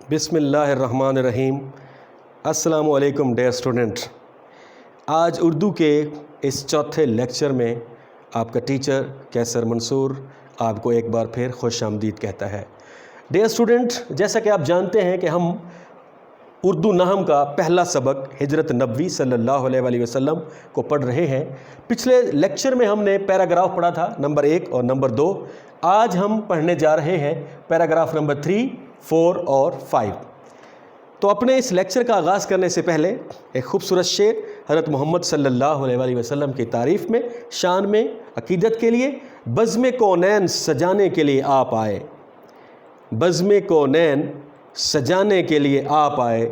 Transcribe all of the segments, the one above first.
بسم اللہ الرحمن الرحیم۔ السلام علیکم ڈیئر اسٹوڈنٹ۔ آج اردو کے اس چوتھے لیکچر میں آپ کا ٹیچر کیسر منصور آپ کو ایک بار پھر خوش آمدید کہتا ہے۔ ڈیئر اسٹوڈنٹ، جیسا کہ آپ جانتے ہیں کہ ہم اردو نحو کا پہلا سبق ہجرت نبوی صلی اللہ علیہ وآلہ وسلم کو پڑھ رہے ہیں۔ پچھلے لیکچر میں ہم نے پیراگراف پڑھا تھا نمبر 1 اور نمبر 2۔ آج ہم پڑھنے جا رہے ہیں پیراگراف نمبر 3، 4 اور 5۔ تو اپنے اس لیکچر کا آغاز کرنے سے پہلے ایک خوبصورت شعر حضرت محمد صلی اللہ علیہ وآلہ وسلم کی تعریف میں، شان میں، عقیدت کے لیے۔ بزم کونین سجانے کے لیے آپ آئے، بزم کونین سجانے کے لیے آپ آئے،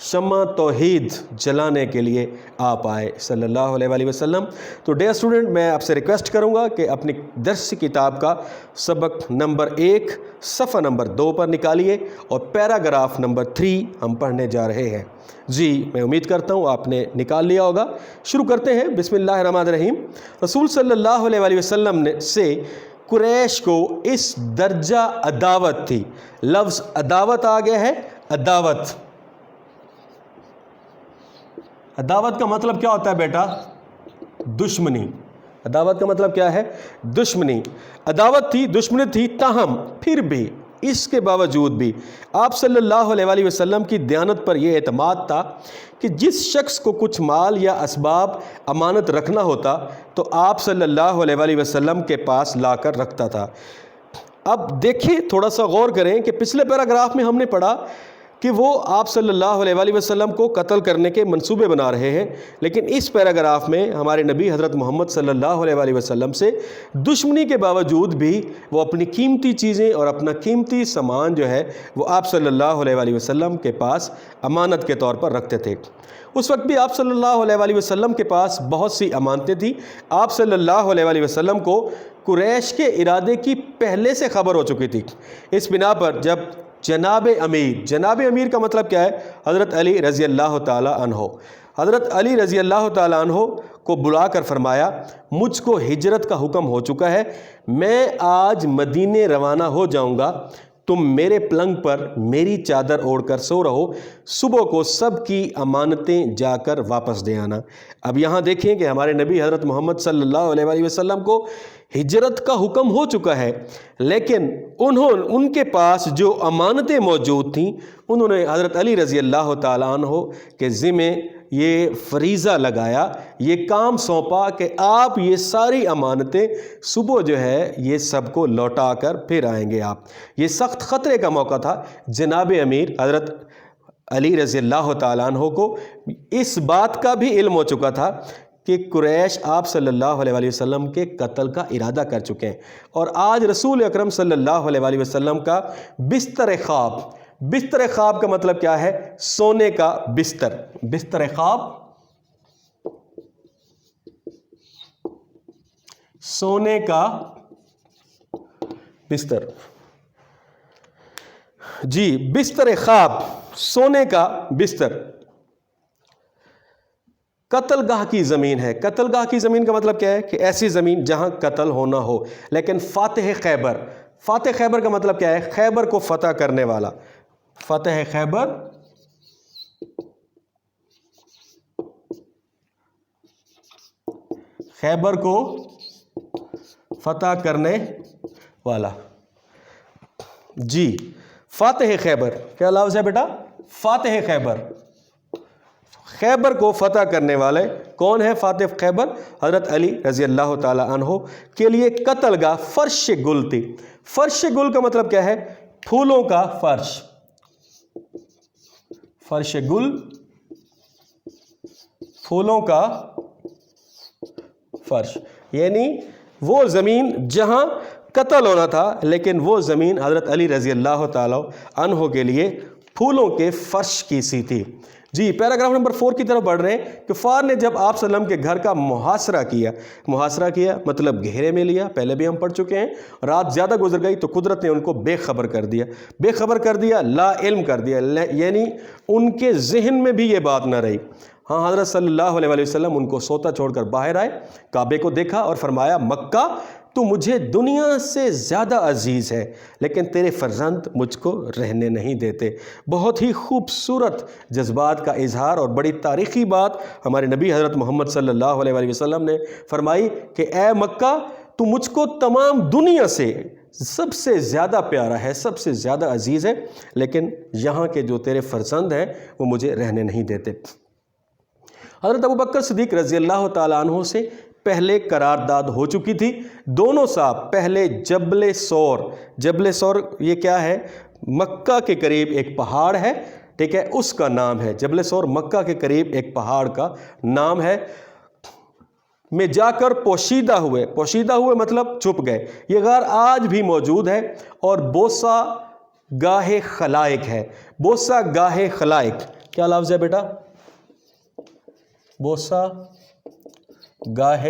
شمع توحید جلانے کے لیے آپ آئے صلی اللہ علیہ وآلہ وسلم۔ تو ڈیئر اسٹوڈنٹ، میں آپ سے ریکویسٹ کروں گا کہ اپنی درس کتاب کا سبق نمبر 1 صفحہ نمبر 2 پر نکالیے اور پیراگراف نمبر 3 ہم پڑھنے جا رہے ہیں۔ جی، میں امید کرتا ہوں آپ نے نکال لیا ہوگا۔ شروع کرتے ہیں۔ بسم اللہ الرحمن الرحیم۔ رسول صلی اللہ علیہ وآلہ وسلم نے سے قریش کو اس درجہ عداوت تھی۔ لفظ عداوت آ گیا ہے، عداوت۔ عداوت کا مطلب کیا ہوتا ہے بیٹا؟ دشمنی۔ عداوت کا مطلب کیا ہے؟ دشمنی۔ عداوت تھی، دشمنی تھی، تاہم پھر بھی، اس کے باوجود بھی آپ صلی اللہ علیہ وآلہ وسلم کی دیانت پر یہ اعتماد تھا کہ جس شخص کو کچھ مال یا اسباب امانت رکھنا ہوتا تو آپ صلی اللہ علیہ وآلہ وسلم کے پاس لا کر رکھتا تھا۔ اب دیکھیں، تھوڑا سا غور کریں کہ پچھلے پیراگراف میں ہم نے پڑھا کہ وہ آپ صلی اللہ علیہ وآلہ وسلم کو قتل کرنے کے منصوبے بنا رہے ہیں، لیکن اس پیراگراف میں ہمارے نبی حضرت محمد صلی اللہ علیہ وآلہ وسلم سے دشمنی کے باوجود بھی وہ اپنی قیمتی چیزیں اور اپنا قیمتی سامان جو ہے وہ آپ صلی اللہ علیہ وآلہ وسلم کے پاس امانت کے طور پر رکھتے تھے۔ اس وقت بھی آپ صلی اللہ علیہ وآلہ وسلم کے پاس بہت سی امانتیں تھیں۔ آپ صلی اللہ علیہ وآلہ وسلم کو قریش کے ارادے کی پہلے سے خبر ہو چکی تھی۔ اس بنا پر جب جناب امیر کا مطلب کیا ہے؟ حضرت علی رضی اللہ تعالی عنہ، حضرت علی رضی اللہ تعالی عنہ کو بلا کر فرمایا، مجھ کو ہجرت کا حکم ہو چکا ہے، میں آج مدینے روانہ ہو جاؤں گا، تم میرے پلنگ پر میری چادر اوڑھ کر سو رہو، صبح کو سب کی امانتیں جا کر واپس دے آنا۔ اب یہاں دیکھیں کہ ہمارے نبی حضرت محمد صلی اللہ علیہ وآلہ وسلم کو ہجرت کا حکم ہو چکا ہے، لیکن ان کے پاس جو امانتیں موجود تھیں، انہوں نے حضرت علی رضی اللہ تعالیٰ عنہ کے ذمہ یہ فریضہ لگایا، یہ کام سونپا کہ آپ یہ ساری امانتیں صبح جو ہے یہ سب کو لوٹا کر پھر آئیں گے آپ۔ یہ سخت خطرے کا موقع تھا۔ جناب امیر حضرت علی رضی اللہ تعالیٰ عنہ کو اس بات کا بھی علم ہو چکا تھا کہ قریش آپ صلی اللہ علیہ وآلہ وسلم کے قتل کا ارادہ کر چکے ہیں، اور آج رسول اکرم صلی اللہ علیہ وآلہ وسلم کا بستر خواب، بستر خواب کا مطلب کیا ہے؟ سونے کا بستر، بستر خواب سونے کا بستر۔ جی، بستر خواب، سونے کا بستر۔ قتل گاہ کی زمین ہے۔ قتل گاہ کی زمین کا مطلب کیا ہے؟ کہ ایسی زمین جہاں قتل ہونا ہو۔ لیکن فاتح خیبر، فاتح خیبر کا مطلب کیا ہے؟ خیبر کو فتح کرنے والا۔ فتح خیبر، خیبر کو فتح کرنے والا۔ جی، فاتح خیبر کیا لفظ ہے بیٹا؟ فاتح خیبر، خیبر کو فتح کرنے والے کون ہے؟ فاتح خیبر حضرت علی رضی اللہ تعالی عنہ کے لیے قتل گاہ فرش گل تھی۔ فرش گل کا مطلب کیا ہے؟ پھولوں کا فرش، فرش گل، پھولوں کا فرش، یعنی وہ زمین جہاں قتل ہونا تھا، لیکن وہ زمین حضرت علی رضی اللہ تعالی عنہ کے لیے پھولوں کے فرش کی سی تھی۔ جی، پیراگراف نمبر 4 کی طرف بڑھ رہے ہیں۔ کفار نے جب آپ صلی اللہ علیہ وسلم کے گھر کا محاصرہ کیا مطلب گھیرے میں لیا، پہلے بھی ہم پڑھ چکے ہیں۔ رات زیادہ گزر گئی تو قدرت نے ان کو بے خبر کر دیا، لا علم کر دیا، یعنی ان کے ذہن میں بھی یہ بات نہ رہی۔ ہاں، حضرت صلی اللہ علیہ وسلم ان کو سوتا چھوڑ کر باہر آئے، کعبے کو دیکھا اور فرمایا، مکہ تو مجھے دنیا سے زیادہ عزیز ہے، لیکن تیرے فرزند مجھ کو رہنے نہیں دیتے۔ بہت ہی خوبصورت جذبات کا اظہار اور بڑی تاریخی بات ہمارے نبی حضرت محمد صلی اللہ علیہ وآلہ وسلم نے فرمائی کہ اے مکہ، تو مجھ کو تمام دنیا سے سب سے زیادہ پیارا ہے، سب سے زیادہ عزیز ہے، لیکن یہاں کے جو تیرے فرزند ہیں وہ مجھے رہنے نہیں دیتے۔ حضرت ابوبکر صدیق رضی اللہ تعالیٰ عنہ سے پہلے قرارداد ہو چکی تھی۔ دونوں صاحب پہلے جبل سور، جبل سور یہ کیا ہے؟ مکہ کے قریب ایک پہاڑ ہے، ٹھیک ہے، اس کا نام ہے جبل سور، مکہ کے قریب ایک پہاڑ کا نام ہے، میں جا کر پوشیدہ ہوئے مطلب چھپ گئے۔ یہ غار آج بھی موجود ہے اور بوسہ گاہ خلائق ہے۔ بوسہ گاہ خلائق کیا لفظ ہے بیٹا؟ بوسہ گاہ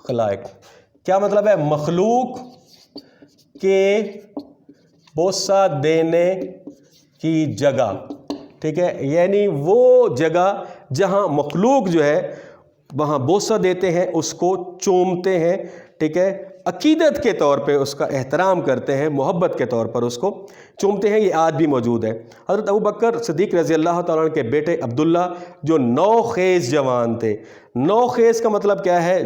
خلائق کیا مطلب ہے؟ مخلوق کے بوسہ دینے کی جگہ، ٹھیک ہے، یعنی وہ جگہ جہاں مخلوق جو ہے وہاں بوسہ دیتے ہیں، اس کو چومتے ہیں، ٹھیک ہے، عقیدت کے طور پہ اس کا احترام کرتے ہیں، محبت کے طور پر اس کو چومتے ہیں، یہ آج بھی موجود ہے۔ حضرت ابوبکر صدیق رضی اللہ تعالیٰ عنہ کے بیٹے عبداللہ جو نوخیز جوان تھے، نوخیز کا مطلب کیا ہے؟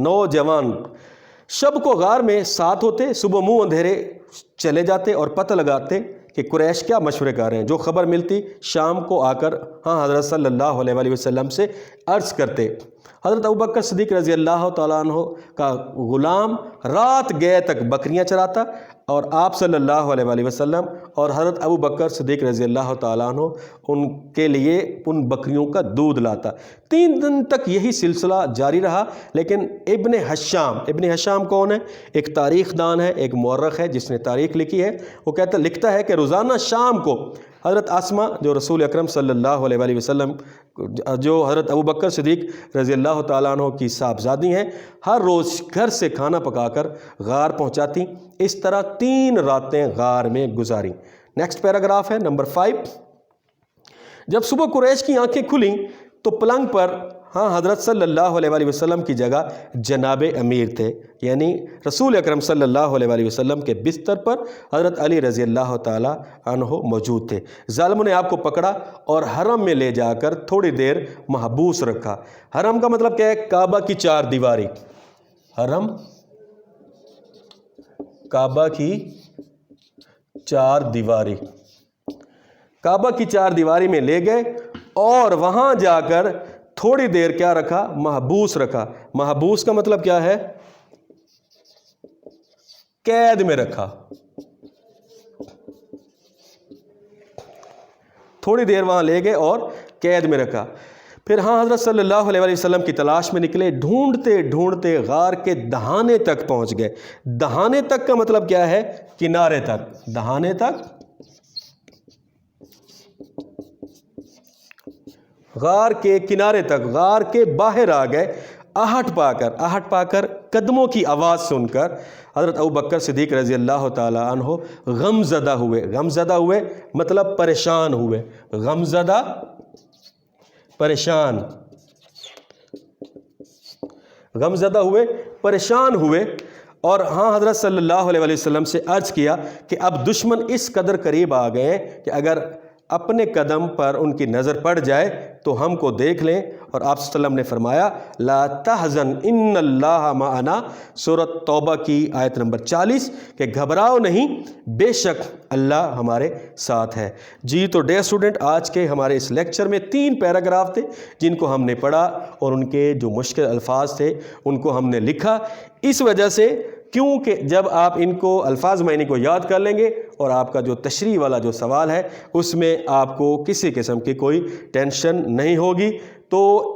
نوجوان شب کو غار میں ساتھ ہوتے، صبح منہ اندھیرے چلے جاتے اور پتہ لگاتے کہ قریش کیا مشورے کر رہے ہیں۔ جو خبر ملتی شام کو آ کر حضرت صلی اللہ علیہ وآلہ وسلم سے عرض کرتے۔ حضرت ابوبکر صدیق رضی اللہ تعالیٰ عنہ کا غلام رات گئے تک بکریاں چراتا اور آپ صلی اللہ علیہ وآلہ وسلم اور حضرت ابوبکر صدیق رضی اللہ تعالیٰ عنہ ان کے لیے ان بکریوں کا دودھ لاتا۔ 3 دن تک یہی سلسلہ جاری رہا، لیکن ابن حشام کون ہے؟ ایک تاریخ دان ہے، ایک مورخ ہے جس نے تاریخ لکھی ہے۔ وہ لکھتا ہے کہ روزانہ شام کو حضرت اسماء جو رسول اکرم صلی اللہ علیہ وآلہ وسلم جو حضرت ابوبکر صدیق رضی اللہ تعالیٰ عنہ کی صاحبزادی ہیں، ہر روز گھر سے کھانا پکا کر غار پہنچاتی۔ اس طرح 3 راتیں غار میں گزاری۔ نیکسٹ پیراگراف ہے نمبر 5۔ جب صبح قریش کی آنکھیں کھلیں تو پلنگ پر حضرت صلی اللہ علیہ وآلہ وسلم کی جگہ جناب امیر تھے، یعنی رسول اکرم صلی اللہ علیہ وآلہ وسلم کے بستر پر حضرت علی رضی اللہ تعالی عنہ موجود تھے۔ ظالموں نے آپ کو پکڑا اور حرم میں لے جا کر تھوڑی دیر محبوس رکھا۔ حرم کا مطلب کیا ہے؟ کعبہ کی 4 دیواری۔ حرم کعبہ کی 4 دیواری، کعبہ کی 4 دیواری میں لے گئے اور وہاں جا کر تھوڑی دیر کیا رکھا؟ محبوس رکھا۔ محبوس کا مطلب کیا ہے؟ قید میں رکھا۔ تھوڑی دیر وہاں لے گئے اور قید میں رکھا۔ پھر حضرت صلی اللہ علیہ وآلہ وسلم کی تلاش میں نکلے، ڈھونڈتے ڈھونڈتے غار کے دہانے تک پہنچ گئے۔ دہانے تک کا مطلب کیا ہے؟ کنارے تک۔ دہانے تک، غار کے کنارے تک، غار کے باہر آ گئے۔ آہٹ پا کر قدموں کی آواز سن کر حضرت ابوبکر صدیق رضی اللہ تعالی عنہ غمزدہ ہوئے مطلب پریشان ہوئے، غمزدہ پریشان ہوئے اور حضرت صلی اللہ علیہ وآلہ وسلم سے عرض کیا کہ اب دشمن اس قدر قریب آ گئے کہ اگر اپنے قدم پر ان کی نظر پڑ جائے تو ہم کو دیکھ لیں۔ اور آپ صلی اللہ علیہ وسلم نے فرمایا لا تحزن ان اللہ معنا، سورۃ توبہ کی آیت نمبر 40، کہ گھبراؤ نہیں، بے شک اللہ ہمارے ساتھ ہے۔ جی تو ڈیئر اسٹوڈنٹ، آج کے ہمارے اس لیکچر میں 3 پیراگراف تھے جن کو ہم نے پڑھا اور ان کے جو مشکل الفاظ تھے ان کو ہم نے لکھا، اس وجہ سے کیونکہ جب آپ ان کو الفاظ معنی کو یاد کر لیں گے اور آپ کا جو تشریح والا جو سوال ہے اس میں آپ کو کسی قسم کی کوئی ٹینشن نہیں ہوگی، تو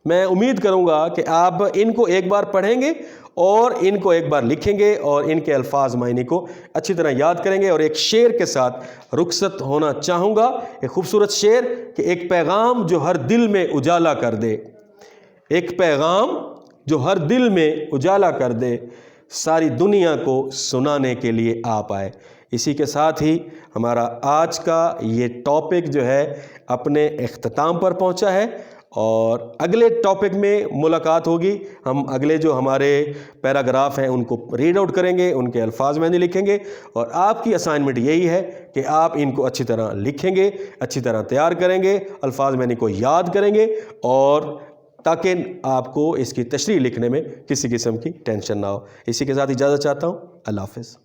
میں امید کروں گا کہ آپ ان کو ایک بار پڑھیں گے اور ان کو ایک بار لکھیں گے اور ان کے الفاظ معنی کو اچھی طرح یاد کریں گے۔ اور ایک شعر کے ساتھ رخصت ہونا چاہوں گا، ایک خوبصورت شعر کہ ایک پیغام جو ہر دل میں اجالا کر دے، ایک پیغام جو ہر دل میں اجالا کر دے، ساری دنیا کو سنانے کے لیے آپ آئے۔ اسی کے ساتھ ہی ہمارا آج کا یہ ٹاپک جو ہے اپنے اختتام پر پہنچا ہے اور اگلے ٹاپک میں ملاقات ہوگی. ہم اگلے جو ہمارے پیراگراف ہیں ان کو ریڈ آؤٹ کریں گے, ان کے الفاظ میں نہیں لکھیں گے, اور آپ کی اسائنمنٹ یہی ہے کہ آپ ان کو اچھی طرح لکھیں گے, اچھی طرح تیار کریں گے, الفاظ میں کو یاد کریں گے, اور تاکہ آپ کو اس کی تشریح لکھنے میں کسی قسم کی ٹینشن نہ ہو. اسی کے ساتھ اجازت چاہتا ہوں. اللہ حافظ.